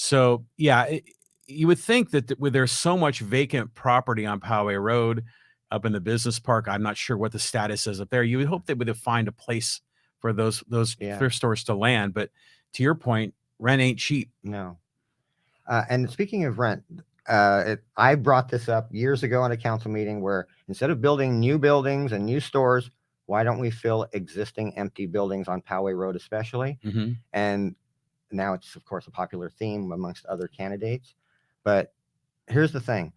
So yeah, you would think that with there's so much vacant property on Poway Road up in the business park, I'm not sure what the status is up there. You would hope they would find a place for those Yeah. thrift stores to land. But to your point, rent ain't cheap. No. And speaking of rent, I brought this up years ago in a council meeting where instead of building new buildings and new stores, why don't we fill existing empty buildings on Poway Road, especially? Mhm. And now it's, of course, a popular theme amongst other candidates. But here's the thing.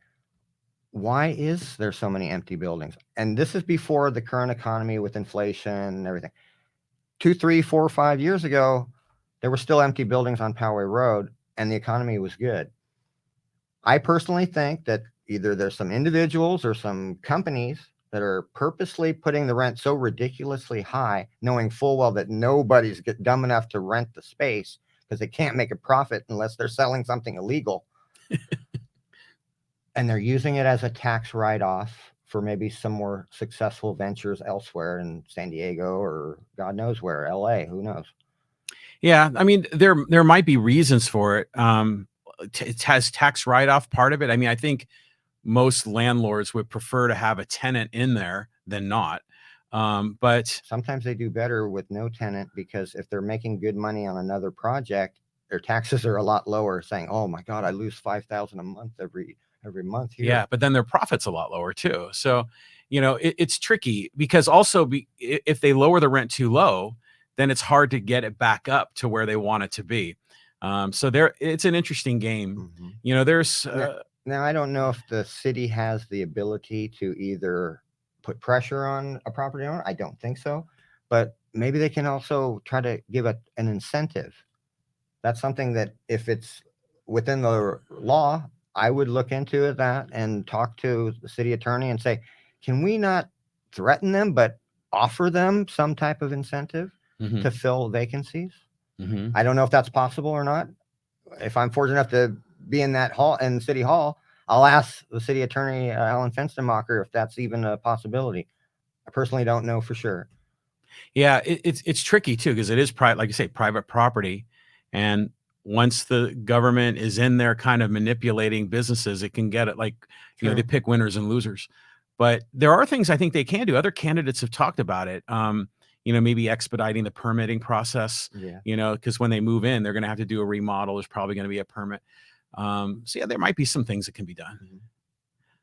Why is there so many empty buildings? And this is before the current economy with inflation and everything. 2, 3, 4, 5 years ago, there were still empty buildings on Poway Road and the economy was good. I personally think that either there's some individuals or some companies that are purposely putting the rent so ridiculously high, knowing full well that nobody's dumb enough to rent the space because they can't make a profit unless they're selling something illegal. And they're using it as a tax write-off for maybe some more successful ventures elsewhere in San Diego or God knows where, LA, who knows? Yeah, I mean, there might be reasons for it. It has tax write-off part of it. I mean, I think most landlords would prefer to have a tenant in there than not. But sometimes they do better with no tenant because if they're making good money on another project, their taxes are a lot lower, saying, "Oh my God, I lose $5,000 a month every month here." Yeah, but then their profit's a lot lower too. So, it's tricky because also if they lower the rent too low, then it's hard to get it back up to where they want it to be. So it's an interesting game. Mm-hmm. There's now I don't know if the city has the ability to either put pressure on a property owner. I don't think so, but maybe they can also try to give an incentive. That's something that if it's within the law, I would look into that and talk to the city attorney and say, can we not threaten them, but offer them some type of incentive to fill vacancies? I don't know if that's possible or not. If I'm fortunate enough to be in that hall, in City Hall, I'll ask the city attorney, Alan Fenstermacher, if that's even a possibility. I personally don't know for sure. Yeah, it's tricky too because it is private, like you say, private property, and once the government is in there kind of manipulating businesses, it can get it like they pick winners and losers. But there are things I think they can do. Other candidates have talked about it. Maybe expediting the permitting process. Yeah. Because when they move in, they're going to have to do a remodel. There's probably going to be a permit. So yeah, there might be some things that can be done.